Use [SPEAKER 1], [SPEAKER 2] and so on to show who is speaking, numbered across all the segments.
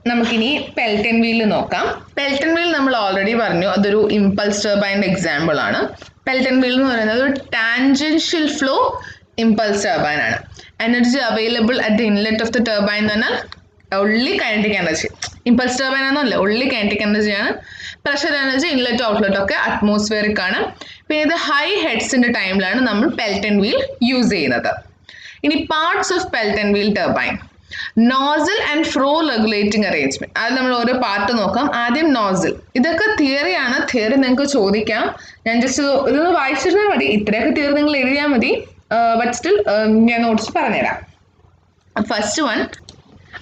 [SPEAKER 1] നമുക്കിനി Pelton wheel നോക്കാം. Pelton wheel നമ്മൾ ഓൾറെഡി പറഞ്ഞു, അതൊരു ഇമ്പൾസ് ടർബൈൻ്റെ എക്സാമ്പിൾ ആണ്. പെൽറ്റൺ വീൽ എന്ന് പറയുന്നത് ഒരു ടാൻജൻഷ്യൽ ഫ്ലോ ഇമ്പൾസ് ടർബൈൻ ആണ്. Energy available at the inlet of the turbine എന്ന് പറഞ്ഞാൽ only kinetic energy. Impulse turbine എന്നല്ല, ഒൺലി കൈനറ്റിക് എനർജിയാണ്. പ്രഷർ എനർജി ഇൻലെറ്റ് ഔട്ട്ലെറ്റ് ഒക്കെ അറ്റ്മോസ്ഫിയറിക് ആണ്. പിന്നെ ഇത് ഹൈ ഹെഡ്സിന്റെ ടൈമിലാണ് നമ്മൾ പെൽറ്റൺ വീൽ യൂസ് ചെയ്യുന്നത്. ഇനി parts of Pelton wheel turbine. Nozzle and flow regulating arrangement, അത് നമ്മൾ ഓരോ പാർട്ട് നോക്കാം. ആദ്യം നോസിൽ. ഇതൊക്കെ തിയറിയാണ്, തിയറി നിങ്ങൾക്ക് ചോദിക്കാം. ഞാൻ ജസ്റ്റ് ഇതൊന്ന് വായിച്ചിരുന്നാൽ മതി, ഇത്രയൊക്കെ തിയറി നിങ്ങൾ എഴുതിയാൽ മതി. ബട്ട് സ്റ്റിൽ ഞാൻ നോട്ട്സ് പറഞ്ഞുതരാം. ഫസ്റ്റ് വൺ,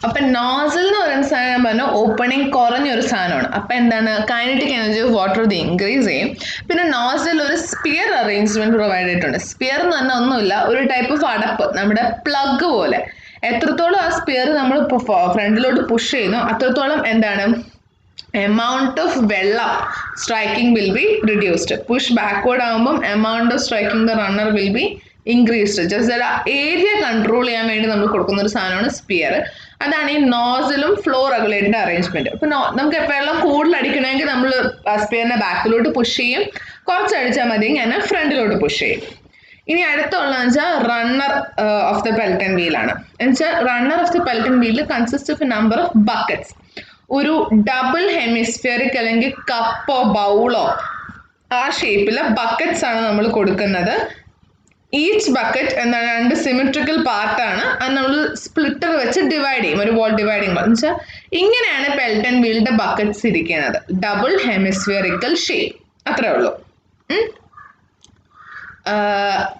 [SPEAKER 1] അപ്പൊ നോസിൽ എന്ന് പറയുന്ന സാധനം പറഞ്ഞാൽ ഓപ്പണിംഗ് കുറഞ്ഞൊരു സാധനമാണ്. അപ്പൊ എന്താണ്, കൈനറ്റിക് എനർജി ഓഫ് വാട്ടർ ഇത് ഇൻക്രീസ് ചെയ്യും. പിന്നെ നോസിൽ ഒരു സ്പിയർ അറേഞ്ച്മെന്റ് പ്രൊവൈഡ് ചെയ്തിട്ടുണ്ട്. സ്പിയർ എന്ന് പറഞ്ഞാൽ ഒന്നുമില്ല, ഒരു ടൈപ്പ് ഓഫ് അടപ്പ്, നമ്മുടെ പ്ലഗ് പോലെ. എത്രത്തോളം ആ സ്പിയർ നമ്മൾ ഫ്രണ്ടിലോട്ട് പുഷ് ചെയ്യുന്നു അത്രത്തോളം എന്താണ്, എമൗണ്ട് ഓഫ് വെള്ളം striking will be reduced. Push backward ആകുമ്പോൾ amount of striking the runner will be increased. Just area control ചെയ്യാൻ വേണ്ടി നമ്മൾ കൊടുക്കുന്ന ഒരു സാധനമാണ് സ്പിയർ. അതാണ് ഈ നോസിലും ഫ്ലോ റെഗുലേറ്റഡ് അറേഞ്ച്മെന്റ്. ഇപ്പൊ നമുക്ക് വെള്ളം കൂടുതൽ അടിക്കണമെങ്കിൽ നമ്മൾ സ്പിയറിനെ ബാക്കിലോട്ട് പുഷ് ചെയ്യും, കുറച്ച് അടിച്ചാൽ മതി ഞാൻ ഫ്രണ്ടിലോട്ട് പുഷ് ചെയ്യും. ഇനി അടുത്തുള്ളതെന്ന് വെച്ചാൽ runner of the Pelton wheel ആണ്. എന്നുവെച്ചാൽ runner of the Pelton wheel consist of A number of buckets. ഒരു ഡബിൾ ഹെമിസ്ഫിയറിക് അല്ലെങ്കിൽ കപ്പോ ബൗളോ ആ ഷേപ്പിലെ ബക്കറ്റ്സ് ആണ് നമ്മൾ കൊടുക്കുന്നത്. ഈച്ച് ബക്കറ്റ് എന്താണ്, രണ്ട് സിമെട്രിക്കൽ പാർട്ടാണ്. അത് നമ്മൾ സ്പ്ലിറ്റർ വെച്ച് ഡിവൈഡ് ചെയ്യും, ഒരു വാൾ ഡിവൈഡിങ് എന്ന് വെച്ചാൽ ഇങ്ങനെയാണ് പെൽറ്റൺ വീലിന്റെ ബക്കറ്റ്സ് ഇരിക്കുന്നത്. ഡബിൾ ഹെമിസ്ഫിയറിക്കൽ ഷേപ്പ്, അത്രേ ഉള്ളൂ.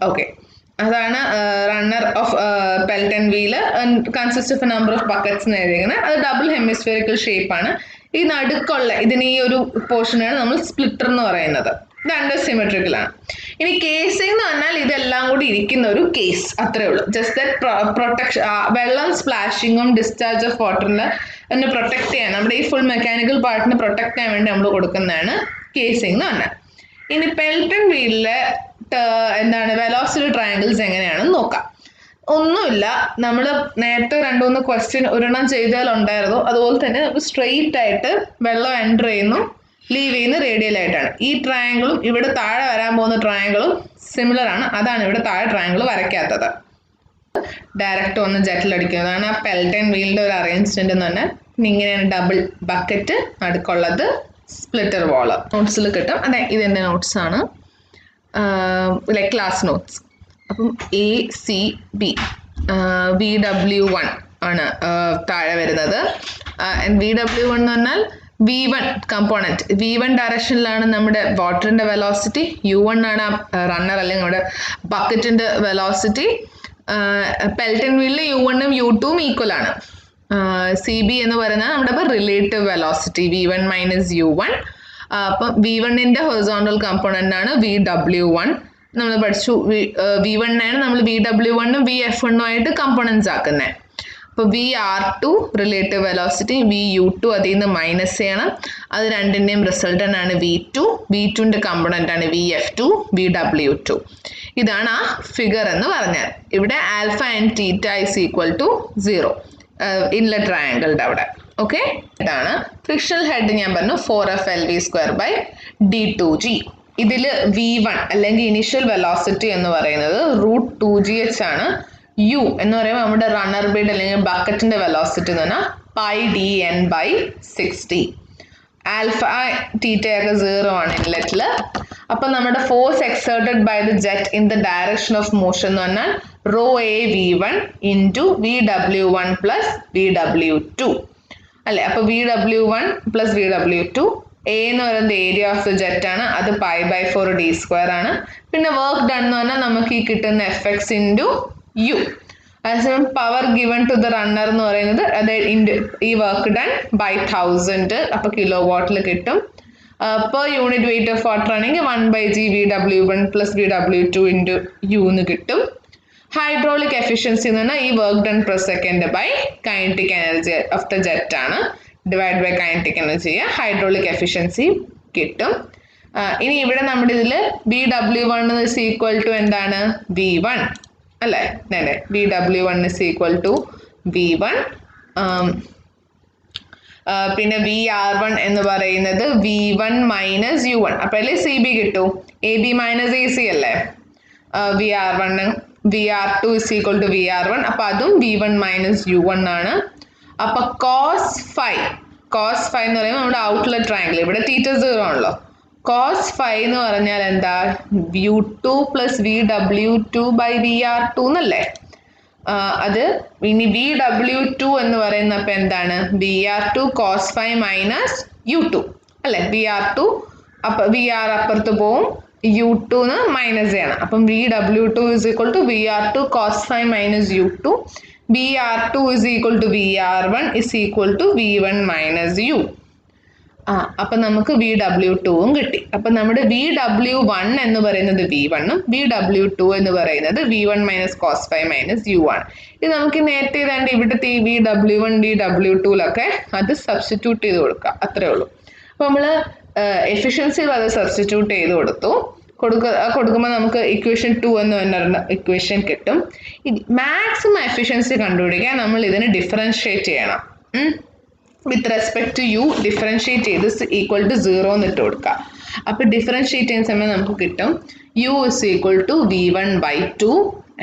[SPEAKER 1] ഓക്കെ, അതാണ് runner of Pelton wheel. Consist of A number of buckets എന്ന് എഴുതിയിരിക്കുന്നത്. അത് ഡബിൾ ഹെമിസ്ഫിയറിക്കൽ ഷേപ്പ് ആണ്. ഈ നടുക്കുള്ള ഇതിന് ഈ ഒരു പോർഷനാണ് നമ്മൾ സ്പ്ലിറ്റർ എന്ന് പറയുന്നത്. രണ്ട് സിമെട്രിക്കൽ ആണ്. ഇനി കേസിംഗ് എന്ന് പറഞ്ഞാൽ ഇതെല്ലാം കൂടി ഇരിക്കുന്ന ഒരു കേസ്, അത്രേ ഉള്ളൂ. ജസ്റ്റ് ദാറ്റ് പ്രൊട്ടക്ഷൻ, വെള്ളം സ്പ്ലാഷിങ്ങും ഡിസ്ചാർജ് ഓഫ് വാട്ടറിനെ ഒന്ന് പ്രൊട്ടക്ട് ചെയ്യാൻ, നമ്മുടെ ഈ ഫുൾ മെക്കാനിക്കൽ പാർട്ടിനെ പ്രൊട്ടക്ട് ചെയ്യാൻ വേണ്ടി നമ്മൾ കൊടുക്കുന്നതാണ് കേസിംഗ് എന്ന് പറഞ്ഞാൽ. ഇനി പെൽറ്റൺ വീലിലെ എന്താണ് വെലോസിറ്റി ട്രയാങ്കിൾസ് എങ്ങനെയാണെന്ന് നോക്കാം. ഒന്നുമില്ല, നമ്മൾ നേരത്തെ 2-3 ക്വസ്റ്റ്യൻ ഒരെണ്ണം ചെയ്താലുണ്ടായിരുന്നു. അതുപോലെ തന്നെ നമുക്ക് സ്ട്രെയിറ്റ് ആയിട്ട് വെള്ളം എൻ്റർ ചെയ്യുന്നു, ലീവ് ചെയ്യുന്ന റേഡിയൽ ആയിട്ടാണ്. ഈ ട്രയാങ്കിളും ഇവിടെ താഴെ വരാൻ പോകുന്ന ട്രയാങ്കിളും സിമിലർ ആണ്. അതാണ് ഇവിടെ താഴെ ട്രയാങ്കിൾ വരയ്ക്കാത്തത്. ഡയറക്റ്റ് ഒന്ന് ജെറ്റിലടിക്കുന്നതാണ് ആ പെൽറ്റൺ വീലിൻ്റെ ഒരു അറേഞ്ച്മെന്റ് എന്ന് പറഞ്ഞാൽ. ഇങ്ങനെയാണ് ഡബിൾ ബക്കറ്റ്, നടുക്കുള്ളത് സ്പ്ലിറ്റർ വാള്. നോട്ട്സിൽ കിട്ടും. അതെ, ഇതെൻ്റെ നോട്ട്സാണ്, ലൈക്ക് ക്ലാസ് നോട്ട്സ്. അപ്പം ACB VW1 ആണ് താഴെ വരുന്നത്. VW1 എന്ന് പറഞ്ഞാൽ V1 കമ്പോണൻറ്റ്. V1 ഡയറക്ഷനിലാണ് നമ്മുടെ വാട്ടറിൻ്റെ വെലോസിറ്റി. U1 ആണ് റണ്ണർ അല്ലെങ്കിൽ നമ്മുടെ ബക്കറ്റിൻ്റെ വെലോസിറ്റി. പെൽറ്റൺ വീലിൽ U1ഉം U2ഉം ഈക്വൽ ആണ്. CB എന്ന് പറയുന്നത് നമ്മുടെ relative velocity, V1 minus U1. അപ്പം V1ൻ്റെ ഹൊറിസോണ്ടൽ കമ്പോണൻ്റ് ആണ് VW1. നമ്മൾ പഠിച്ചു V1 ആണ് നമ്മൾ VW1ഉം VF1ഉം ആയിട്ട് കമ്പോണൻസ് ആക്കുന്നത്. അപ്പോൾ VR2 റിലേറ്റീവ് വെലോസിറ്റി, VU2 അതിൽ നിന്ന് മൈനസ് ചെയ്യണം. അത് രണ്ടിൻ്റെയും റിസൾട്ടൻ്റ് ആണ് V2. V2ൻ്റെ കമ്പോണൻ്റ് ആണ് VF2, VW2. ഇതാണ് ആ ഫിഗർ എന്ന് പറഞ്ഞാൽ. ഇവിടെ alpha and theta is equal to 0 inlet ട്രയാങ്കിളുടെ അവിടെ. ഓക്കെ, ഇതാണ് ഫ്രിക്ഷണൽ ഹെഡ്. ഞാൻ പറഞ്ഞു 4FLV²/d2g. ഇതിൽ V1 അല്ലെങ്കിൽ ഇനിഷ്യൽ വെലോസിറ്റി എന്ന് പറയുന്നത് √2gh ആണ്. U എന്ന് പറയുമ്പോൾ നമ്മുടെ റണ്ണർ ബെഡ് അല്ലെങ്കിൽ ബക്കറ്റിന്റെ വെലോസിറ്റി എന്ന് പറഞ്ഞാൽ πdn/60. ആൽഫ തീറ്റയൊക്കെ 0 ആണ് ഇൻലെറ്റിൽ. അപ്പം നമ്മുടെ force exerted by the jet in the direction of motion എന്ന് പറഞ്ഞാൽ ρAV1 × VW1 + VW2 അല്ലേ. അപ്പോൾ VW1 + VW2. A എന്ന് പറയുന്നത് ഏരിയ ഓഫ് ദ ജെറ്റ് ആണ്, അത് π/4d² ആണ്. പിന്നെ വർക്ക് ഡൺ എന്ന് പറഞ്ഞാൽ നമുക്ക് ഈ കിട്ടുന്ന Fx × U. അതേസമയം power given to the runner എന്ന് പറയുന്നത് അത് ഈ വർക്ക് ഡൺ ബൈ 1000, അപ്പോൾ കിലോ വാട്ടിൽ കിട്ടും. Per unit weight of water ആണെങ്കിൽ 1/g VW1 + VW2 × U എന്ന് കിട്ടും. ഹൈഡ്രോളിക് എഫിഷ്യൻസി എന്ന് പറഞ്ഞാൽ ഈ work done per second by kinetic energy of the jet ആണ്, divide by kinetic energy. Hydraulic efficiency കിട്ടും. ഇനി ഇവിടെ നമ്മുടെ ഇതിൽ VW1 is equal to എന്താണ്, V1 അല്ലേ. VW1 is equal to V1. പിന്നെ VR1 എന്ന് പറയുന്നത് V1 മൈനസ് U1. അപ്പൊ അല്ലേ CB കിട്ടൂ. AB മൈനസ് AC അല്ലേ. VR1 VR2 is equal to VR1. അപ്പൊ അതും V1 മൈനസ് U1 ആണ്. അപ്പൊ cos phi എന്ന് പറയുമ്പോൾ നമ്മുടെ ഔട്ട്ലെറ്റ് ട്രയാങ്കിൾ ഇവിടെ θ0 ആണല്ലോ. cos phi എന്ന് പറഞ്ഞാൽ എന്താ? U2 plus VW2 by VR2 എന്നല്ലേ. അത് ഇനി VW2 എന്ന് പറയുന്നപ്പോൾ എന്താണ്? VR2 cos phi minus U2 അല്ലെ. VR2 അപ്പൊ VR അപ്പുറത്ത് പോവും, U2 ന്ന് മൈനസ് ചെയ്യണം. അപ്പം VW2 is equal to VR2 cos phi minus U2. VR2 is equal to VR1 is equal to V1 minus U. അപ്പൊ നമുക്ക് VW2 കിട്ടി. അപ്പൊ നമ്മുടെ VW1 എന്ന് പറയുന്നത് V1 ഉം VW2 എന്ന് പറയുന്നത് V1 minus cos phi minus U ആണ്. ഇത് നമുക്ക് നേരത്തെ ഏതാണ്ട് ഇവിടുത്തെ ഈ VW1 VW2ലൊക്കെ അത് സബ്സ്റ്റിറ്റ്യൂട്ട് ചെയ്ത് കൊടുക്കാം, അത്രേ ഉള്ളൂ. അപ്പൊ നമ്മള് എഫിഷ്യൻസിയിൽ അത് സബ്സ്റ്റിറ്റ്യൂട്ട് ചെയ്ത് കൊടുക്കുമ്പോൾ നമുക്ക് ഇക്വേഷൻ 2 എന്ന് പറഞ്ഞ ഇക്വേഷൻ കിട്ടും. മാക്സിമം എഫിഷ്യൻസി കണ്ടുപിടിക്കാൻ നമ്മൾ ഇതിനെ ഡിഫറൻഷിയേറ്റ് ചെയ്യണം. With respect to U differentiate ചെയ്ത് ഈക്വൽ ടു 0 എന്ന് ഇട്ട് കൊടുക്കുക. അപ്പോൾ ഡിഫറൻഷിയേറ്റ് ചെയ്യുന്ന സമയം നമുക്ക് കിട്ടും U is equal to V1/2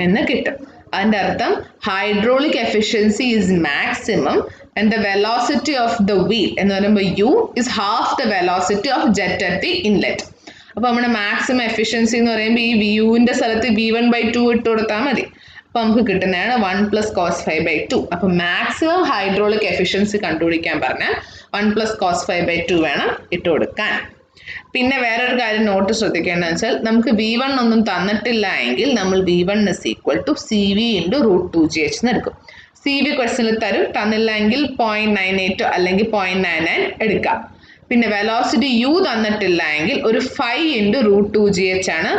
[SPEAKER 1] എന്ന് കിട്ടും. അതിൻ്റെ അർത്ഥം hydraulic efficiency is maximum and the velocity of the wheel എന്ന് പറയുമ്പോൾ U is half the velocity of jet at the inlet. അപ്പോൾ നമ്മുടെ മാക്സിമം എഫിഷ്യൻസി എന്ന് പറയുമ്പോൾ ഈ Uവിൻ്റെ സ്ഥലത്ത് V1/2 ഇട്ട് കൊടുത്താൽ മതി. അപ്പോൾ നമുക്ക് കിട്ടുന്നതാണ് 1 + cos phi by 2. അപ്പോൾ മാക്സിമം ഹൈഡ്രോളിക് എഫിഷ്യൻസി കണ്ടുപിടിക്കാൻ പറഞ്ഞാൽ 1 + cos phi by 2 വേണം ഇട്ട് കൊടുക്കാൻ. പിന്നെ വേറൊരു കാര്യം നോട്ട് ശ്രദ്ധിക്കേണ്ടതെന്ന് വെച്ചാൽ നമുക്ക് V1 ഒന്നും തന്നിട്ടില്ല എങ്കിൽ നമ്മൾ V1 is equal to CV × √2GH എന്ന് എടുക്കും. CV ക്വസ്റ്റ്യനിൽ തരും, തന്നില്ല എങ്കിൽ 0.98 അല്ലെങ്കിൽ 0.99 എടുക്കാം. പിന്നെ വെലോസിറ്റി U തന്നിട്ടില്ല എങ്കിൽ ഒരു 5 × √2GH ആണ്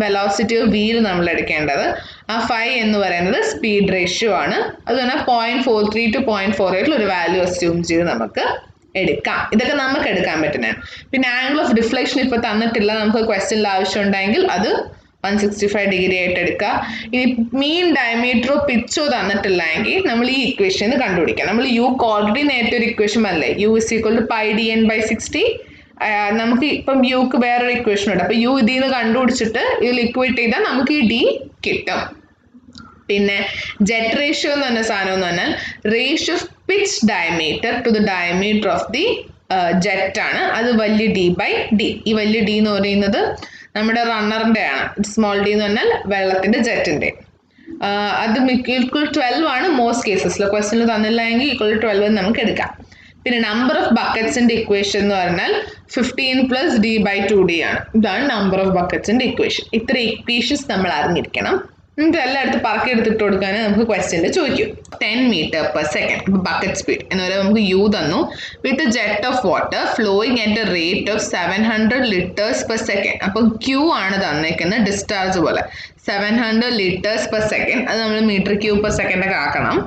[SPEAKER 1] വെലോസിറ്റി ഓഫ് വീൽ നമ്മൾ എടുക്കേണ്ടത്. ആ 5 എന്ന് പറയുന്നത് സ്പീഡ് റേഷ്യോ ആണ്. അതുപോലെ 0.43 to 0.48 ഒരു വാല്യൂ അസ്യൂം ചെയ്ത് നമുക്ക് എടുക്കാം. ഇതൊക്കെ നമുക്ക് എടുക്കാൻ പറ്റുന്നതാണ്. പിന്നെ ആംഗിൾ ഓഫ് ഡിഫ്ലക്ഷൻ ഇപ്പോൾ തന്നിട്ടില്ല, നമുക്ക് ക്വസ്റ്റ്യനിൽ ആവശ്യം ഉണ്ടെങ്കിൽ അത് 165 ഡിഗ്രി ആയിട്ട് എടുക്കുക. ഇനി മീൻ ഡയമീറ്ററോ പിച്ചോ തന്നിട്ടില്ല എങ്കിൽ നമ്മൾ ഈ ഇക്വേഷൻ കണ്ടുപിടിക്കാം. നമ്മൾ U ഓൾറെഡി നേരത്തെ ഒരു ഇക്വേഷൻ അല്ലേ, U is equal to πdn/60. നമുക്ക് ഇപ്പം യുക്ക് വേറൊരു ഇക്വേഷൻ ഉണ്ട്. അപ്പോൾ U ഇതിൽ നിന്ന് കണ്ടുപിടിച്ചിട്ട് ഇതിൽ ഇക്വേറ്റ് ചെയ്താൽ നമുക്ക് ഈ D കിട്ടും. പിന്നെ ജെറ്റ് റേഷ്യോ എന്ന് പറഞ്ഞ സാധനം എന്ന് പറഞ്ഞാൽ ratio of pitch diameter two the diameter of the jet ആണ്. അത് വലിയ D/D. ഈ വലിയ D എന്ന് പറയുന്നത് നമ്മുടെ റണ്ണറിൻ്റെ ആണ്. സ്മോൾ D എന്ന് പറഞ്ഞാൽ വെള്ളത്തിൻ്റെ ജെറ്റിൻ്റെ. അത് ഈക്വൽ 12 ആണ് മോസ്റ്റ് കേസസിൽ. ക്വസ്റ്റ്യനിൽ തന്നില്ല എങ്കിൽ ഈക്വൽ 12 നമുക്ക് എടുക്കാം. പിന്നെ നമ്പർ ഓഫ് ബക്കറ്റ്സിൻ്റെ ഇക്വേഷൻ എന്ന് പറഞ്ഞാൽ 15 + D/2D ആണ്. ഇതാണ് നമ്പർ ഓഫ് ബക്കറ്റ്സിൻ്റെ ഇക്വേഷൻ. ഇത്ര ഇക്വേഷൻസ് നമ്മൾ അറിഞ്ഞിരിക്കണം. നമുക്ക് എല്ലായിടത്തും പറക്കി എടുത്തിട്ട് കൊടുക്കാൻ നമുക്ക് ക്വസ്റ്റ്യനിൽ ചോദിക്കും. 10 m/s ബക്കറ്റ് സ്പീഡ് എന്ന് പറയുമ്പോൾ നമുക്ക് U തന്നു. With jet of water flowing at a rate of 700 liters/s. അപ്പോൾ Q ആണ് തന്നേക്കുന്നത് ഡിസ്ചാർജ് പോലെ 700 liters/s. അത് നമ്മൾ m3/s ഒക്കെ ആക്കണം.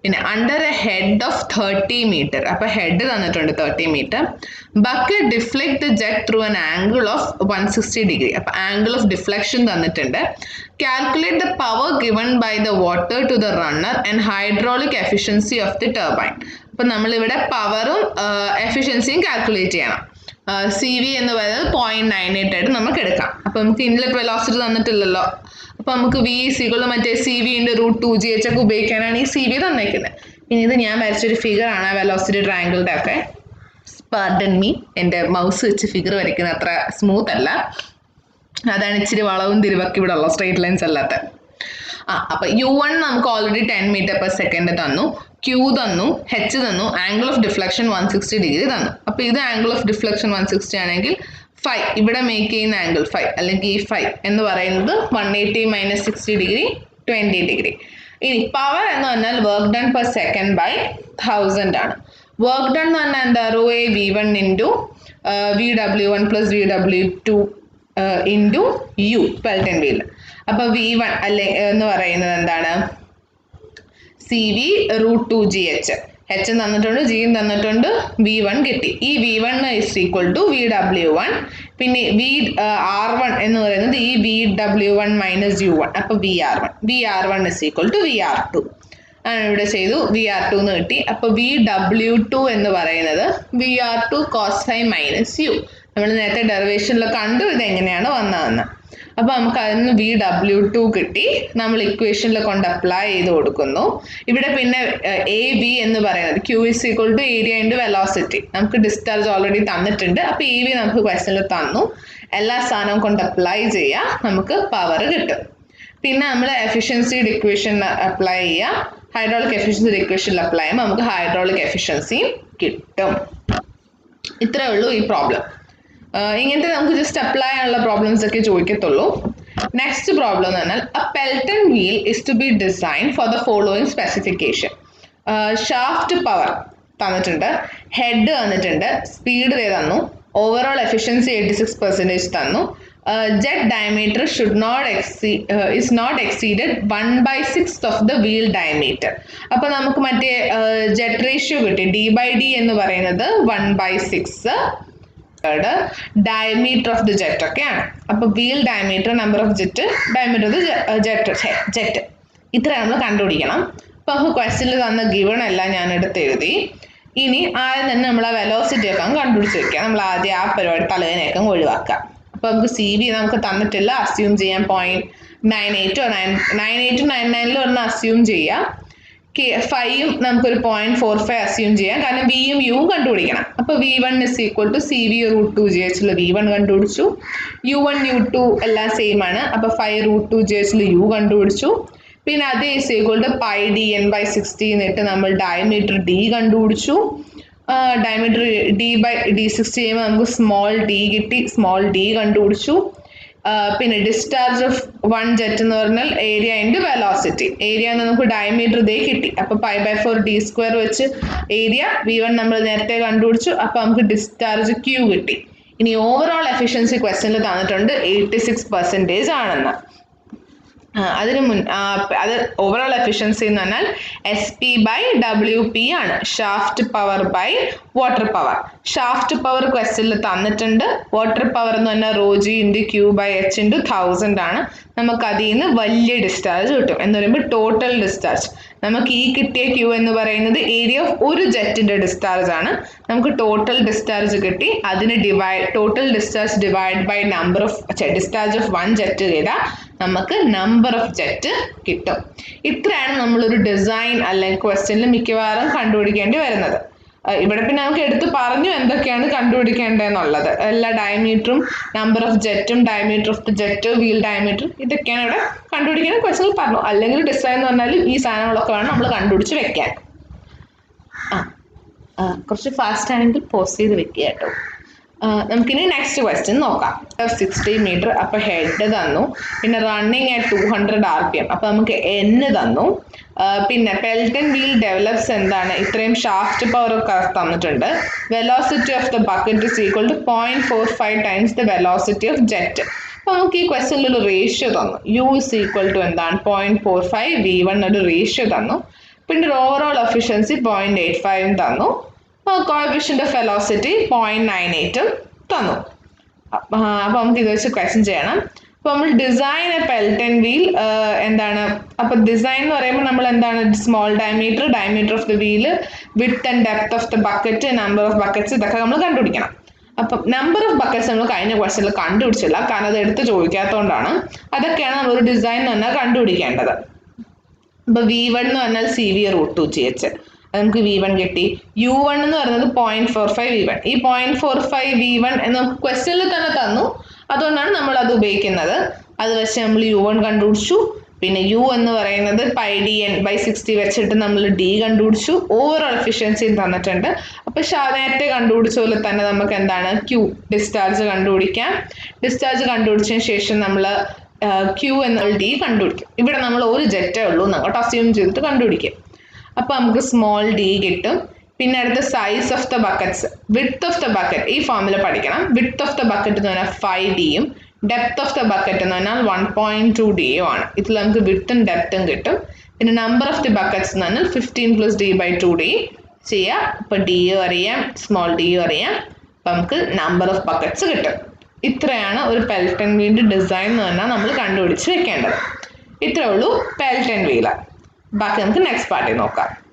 [SPEAKER 1] പിന്നെ under a head of 30 meter. അപ്പോൾ ഹെഡ് തന്നിട്ടുണ്ട് 30 meter. Bucket deflect the jet through an angle of 160 degree. അപ്പോൾ ആംഗിൾ ഓഫ് ഡിഫ്ലക്ഷൻ തന്നിട്ടുണ്ട്. Calculate the power given by the water to the runner and hydraulic efficiency of the turbine. അപ്പോൾ നമ്മളിവിടെ പവറും എഫിഷ്യൻസിയും calculate ചെയ്യണം. CV എന്ന് പറയുന്നത് 0.98 ആയിട്ട് നമുക്ക് എടുക്കാം. അപ്പോൾ നമുക്ക് ഇൻലെറ്റ് വെലോസിറ്റി തന്നിട്ടില്ലല്ലോ. അപ്പോൾ നമുക്ക് V = മറ്റേ CV × √2GH ഒക്കെ ഉപയോഗിക്കാനാണ് ഈ CV തന്നേക്കുന്നത്. ഇനി ഇത് ഞാൻ വരച്ചൊരു ഫിഗർ ആണ് വെലോസിറ്റി ട്രയാങ്കിളിൻ്റെ ഒക്കെ. പാർഡൺ മീ, എൻ്റെ മൗസ് വെച്ച് ഫിഗർ വരയ്ക്കുന്നത് അത്ര സ്മൂത്ത് അല്ല. അതാണ് ഇച്ചിരി വളവും തിരിവൊക്കെ ഇവിടെ ഉള്ള സ്ട്രെയിറ്റ് ലൈൻസ് അല്ലാത്ത. അപ്പോൾ U1 നമുക്ക് ഓൾറെഡി 10 m/s തന്നു, Q തന്നു, H തന്നു, ആംഗിൾ ഓഫ് ഡിഫ്ലക്ഷൻ 160 ഡിഗ്രി തന്നു. അപ്പോൾ ഇത് ആംഗിൾ ഓഫ് ഡിഫ്ലക്ഷൻ 160 ആണെങ്കിൽ φ ഇവിടെ മേക്ക് ചെയ്യുന്ന ആംഗിൾ φ അല്ലെങ്കിൽ ഈ φ എന്ന് പറയുന്നത് 180 - 60 ഡിഗ്രി 20 ഡിഗ്രി. ഇനി പവർ എന്ന് പറഞ്ഞാൽ work done per second by 1000 ആണ്. വർക്ക് ഡൺ എന്ന് പറഞ്ഞാൽ എന്താ? ρA V1 × VW1 + VW2 × U Pelton wheel. അപ്പോൾ V1 അല്ലെ എന്ന് പറയുന്നത് എന്താണ്? CV √2GH. H തന്നിട്ടുണ്ട്, G തന്നിട്ടുണ്ട്, V1 കിട്ടി. ഈ V1 is equal to VW1. പിന്നെ R1 എന്ന് പറയുന്നത് ഈ VW1 - U1. അപ്പോൾ VR1 is equal to VR2. ഇവിടെ ചെയ്തു VR2 എന്ന് കിട്ടി. അപ്പോൾ VW2 എന്ന് പറയുന്നത് VR2 cos phi minus u. നമ്മൾ നേരത്തെ ഡെറിവേഷനിൽ കണ്ടു ഇത് എങ്ങനെയാണ് വന്നതെന്ന്. അപ്പോൾ നമുക്ക് അതിന് VW2 കിട്ടി. നമ്മൾ ഇക്വേഷനിൽ കൊണ്ട് അപ്ലൈ ചെയ്ത് കൊടുക്കുന്നു. ഇവിടെ പിന്നെ AV എന്ന് പറയുന്നത് Q is equal to area into velocity. നമുക്ക് ഡിസ്ചാർജ് ഓൾറെഡി തന്നിട്ടുണ്ട്. അപ്പോൾ AV നമുക്ക് ക്വസ്റ്റനിൽ തന്നു. എല്ലാ സാധനവും കൊണ്ട് അപ്ലൈ ചെയ്യാം, നമുക്ക് പവർ കിട്ടും. പിന്നെ നമ്മൾ എഫിഷ്യൻസിയുടെ ഇക്വേഷൻ അപ്ലൈ ചെയ്യുക. ഹൈഡ്രോളിക് എഫിഷ്യൻസിയുടെ ഇക്വേഷനിൽ അപ്ലൈ ചെയ്യുമ്പോൾ നമുക്ക് ഹൈഡ്രോളിക് എഫിഷ്യൻസിയും കിട്ടും. ഇത്രയേ ഉള്ളൂ ഈ പ്രോബ്ലം. ഇങ്ങനത്തെ നമുക്ക് ജസ്റ്റ് അപ്ലൈ ചെയ്യാനുള്ള പ്രോബ്ലംസ് ഒക്കെ ചോദിക്കത്തുള്ളൂ. നെക്സ്റ്റ് പ്രോബ്ലം എന്ന് പറഞ്ഞാൽ a Pelton wheel is to be design for the following specification. Shaft power തന്നിട്ടുണ്ട്, ഹെഡ് തന്നിട്ടുണ്ട്, സ്പീഡ് തന്നു, ഓവറോൾ എഫിഷ്യൻസി 86% തന്നു. Jet diameter is not exceeded 1/6 of the wheel diameter. അപ്പോൾ നമുക്ക് മറ്റേ ജെറ്റ് റേഷ്യോ കിട്ടി. D/D എന്ന് പറയുന്നത് 1/6 ഡയമീറ്റർ ഓഫ് ദി ജെറ്റ് ഒക്കെയാണ്. അപ്പോൾ wheel diameter, number of jet, diameter of the jet, ഇത്ര നമ്മൾ കണ്ടുപിടിക്കണം. അപ്പോൾ നമുക്ക് ക്വസ്റ്റനിൽ തന്ന ഗിവൺ എല്ലാം ഞാൻ എടുത്ത് എഴുതി. ഇനി ആദ്യം തന്നെ നമ്മൾ ആ വെലോസിറ്റി ഒക്കെ കണ്ടുപിടിച്ച് വെക്കാം. നമ്മൾ ആദ്യം ആ പരിപാടി തലേനെയൊക്കെ ഒഴിവാക്കാം. അപ്പോൾ നമുക്ക് CV നമുക്ക് തന്നിട്ടില്ല, അസ്യൂം ചെയ്യാം 0.98 98 99 ഒരെണ്ണം അസ്യൂം ചെയ്യാം. ഫൈയും നമുക്കൊരു 0.45 അസ്യൂം ചെയ്യാം, കാരണം വിയും യുവും കണ്ടുപിടിക്കണം. അപ്പോൾ V1 is equal to CV √2GH V1 കണ്ടുപിടിച്ചു. U1 U2 എല്ലാം സെയിം ആണ്. അപ്പോൾ 5 √2GH U കണ്ടുപിടിച്ചു. പിന്നെ അതേ is equal to pi dn/60 എന്നിട്ട് നമ്മൾ ഡയമീറ്റർ D കണ്ടുപിടിച്ചു. ഡയമീറ്റർ D/D60 ചെയ്യുമ്പോൾ നമുക്ക് സ്മോൾ d കിട്ടി, സ്മോൾ d കണ്ടുപിടിച്ചു. പിന്നെ ഡിസ്ചാർജ് ഓഫ് 1 ജെറ്റ് എന്ന് പറഞ്ഞാൽ ഏരിയ ഇൻറ്റു വെലോസിറ്റി. ഏരിയ നമുക്ക് ഡയമീറ്റർ ദേ കിട്ടി. അപ്പോൾ π/4 d² വെച്ച് ഏരിയ V1 നമ്മൾ നേരത്തെ കണ്ടുപിടിച്ചു. അപ്പോൾ നമുക്ക് ഡിസ്ചാർജ് Q കിട്ടി. ഇനി ഓവറോൾ എഫിഷ്യൻസി ക്വസ്റ്റനിൽ തന്നിട്ടുണ്ട് 86% ആണെന്ന്. അത് ഓവറോൾ എഫിഷ്യൻസി എന്ന് പറഞ്ഞാൽ SP/WP ആണ്, shaft power by water power. Shaft power ക്വസ്റ്റനിൽ തന്നിട്ടുണ്ട്. വാട്ടർ പവർ എന്ന് പറഞ്ഞാൽ ρg × Q/h × 1000 ആണ്. നമുക്ക് അതിൽ നിന്ന് വലിയ ഡിസ്ചാർജ് കിട്ടും. എന്ന് പറയുമ്പോൾ ടോട്ടൽ ഡിസ്ചാർജ് നമുക്ക് ഈ കിട്ടിയ Q എന്ന് പറയുന്നത് ഏരിയ ഓഫ് ഒരു ജെറ്റിന്റെ ഡിസ്ചാർജ് ആണ്. നമുക്ക് ടോട്ടൽ ഡിസ്ചാർജ് കിട്ടി. അതിന് total discharge divide by number of discharge of 1 jet ചെയ്താൽ നമുക്ക് നമ്പർ ഓഫ് ജെറ്റ് കിട്ടും. ഇത്രയാണ് നമ്മളൊരു ഡിസൈൻ അല്ലെങ്കിൽ ക്വസ്റ്റ്യനിൽ മിക്കവാറും കണ്ടുപിടിക്കേണ്ടി വരുന്നത്. ഇവിടെ പിന്നെ നമുക്ക് എടുത്ത് പറഞ്ഞു എന്തൊക്കെയാണ് കണ്ടുപിടിക്കേണ്ടതെന്നുള്ളത്. എല്ലാ ഡയമീറ്ററും, നമ്പർ ഓഫ് ജെറ്റും, diameter of the jet, wheel diameter, ഇതൊക്കെയാണ് ഇവിടെ കണ്ടുപിടിക്കേണ്ട ക്വസ്റ്റ്യനിൽ പറഞ്ഞു. അല്ലെങ്കിൽ ഡിസൈൻ എന്ന് പറഞ്ഞാൽ ഈ സാധനങ്ങളൊക്കെ വേണം നമ്മൾ കണ്ടുപിടിച്ച് വെക്കാൻ. കുറച്ച് ഫാസ്റ്റ് ആണെങ്കിൽ പോസ് ചെയ്ത് വെക്കുക കേട്ടോ. നമുക്കിനി നെക്സ്റ്റ് ക്വസ്റ്റ്യൻ നോക്കാം. 60 മീറ്റർ, അപ്പോൾ ഹെഡ് തന്നു. പിന്നെ റണ്ണിങ് അറ്റ് 200 RPM, അപ്പോൾ നമുക്ക് N തന്നു. പിന്നെ പെൽട്ടൺ വീൽ ഡെവലപ്സ് എന്താണ്, ഇത്രയും ഷാഫ്റ്റ് പവർ ഒക്കെ തന്നിട്ടുണ്ട്. Velocity of the bucket is equal to 0.45 times the velocity of jet. അപ്പോൾ നമുക്ക് ഈ ക്വസ്റ്റ്യനിൽ ഒരു റേഷ്യോ തന്നു. U ഇസ് ഈക്വൽ ടു എന്താണ് 0.45 V1 ഒരു റേഷ്യോ തന്നു. പിന്നെ ഓവറോൾ എഫിഷ്യൻസി 0.85 തന്നു. കോഎഫിഷ്യന്റ് ഓഫ് വെലോസിറ്റി 0.98 തന്നു. അപ്പോൾ നമുക്ക് ഇത് വെച്ച് ക്വസ്റ്റ്യൻ ചെയ്യണം. അപ്പോൾ നമ്മൾ ഡിസൈൻ എ പെൽട്ടൺ വീൽ എന്താണ്, അപ്പോൾ ഡിസൈൻ എന്ന് പറയുമ്പോൾ നമ്മൾ എന്താണ് small diameter, diameter of the wheel, width and depth of the bucket, number of buckets, ഇതൊക്കെ നമ്മൾ കണ്ടുപിടിക്കണം. അപ്പം നമ്പർ ഓഫ് ബക്കറ്റ്സ് നമ്മൾ കഴിഞ്ഞ ക്വസ്റ്റ്യനിൽ കണ്ടുപിടിച്ചില്ല, കാരണം അത് എടുത്ത് ചോദിക്കാത്തതുകൊണ്ടാണ്. അതൊക്കെയാണ് നമ്മളൊരു ഡിസൈൻ എന്ന് പറഞ്ഞാൽ കണ്ടുപിടിക്കേണ്ടത്. അപ്പോൾ V1 എന്ന് പറഞ്ഞാൽ CV √2GH, അത് നമുക്ക് V1 കിട്ടി. U1 എന്ന് പറയുന്നത് 0.45 V1. ഈ 0.45 V1 എന്ന് നമുക്ക് ക്വസ്റ്റ്യനിൽ തന്നെ തന്നു, അതുകൊണ്ടാണ് നമ്മൾ അത് ഉപയോഗിക്കുന്നത്. അത് വെച്ച് നമ്മൾ U1 കണ്ടുപിടിച്ചു. പിന്നെ U എന്ന് പറയുന്നത് pi dn/60 വെച്ചിട്ട് നമ്മൾ D കണ്ടുപിടിച്ചു. ഓവറോൾ എഫിഷ്യൻസി തന്നിട്ടുണ്ട്. അപ്പോൾ നേരത്തെ കണ്ടുപിടിച്ച പോലെ തന്നെ നമുക്ക് എന്താണ് Q ഡിസ്ചാർജ് കണ്ടുപിടിക്കാം. ഡിസ്ചാർജ് കണ്ടുപിടിച്ചതിന് ശേഷം നമ്മൾ Q എന്നുള്ള D കണ്ടുപിടിക്കും. ഇവിടെ നമ്മൾ ഒരു ജെറ്റേ ഉള്ളൂ അങ്ങോട്ട് അസ്യൂം ചെയ്തിട്ട് കണ്ടുപിടിക്കും. അപ്പോൾ നമുക്ക് സ്മോൾ d കിട്ടും. പിന്നെ അടുത്ത size of the buckets, width of the bucket ഈ ഫോമിൽ പഠിക്കണം. വിഡ്ത്ത് ഓഫ് ദ ബക്കറ്റ് എന്ന് പറഞ്ഞാൽ 5D യും ഡെപ്ത് ഓഫ് ദ ബക്കറ്റ് എന്ന് പറഞ്ഞാൽ 1.2D യും ആണ്. ഇതിൽ നമുക്ക് വിഡ്ത്തും ഡെപ്തും കിട്ടും. പിന്നെ നമ്പർ ഓഫ് ദി ബക്കറ്റ്സ് എന്ന് പറഞ്ഞാൽ 15 + D/2D ചെയ്യാം. ഇപ്പോൾ D അറിയാം, സ്മോൾ d അറിയാം. അപ്പം നമുക്ക് നമ്പർ ഓഫ് ബക്കറ്റ്സ് കിട്ടും. ഇത്രയാണ് ഒരു പെൽട്ടൺ വീലിന്റെ ഡിസൈൻ എന്ന് പറഞ്ഞാൽ നമ്മൾ കണ്ടുപിടിച്ച് വെക്കേണ്ടത്. ഇത്രേ ഉള്ളൂ പെൽട്ടൺ വീല്. ബാക്കി നമുക്ക് നെക്സ്റ്റ് പാർട്ടിൽ നോക്കാം.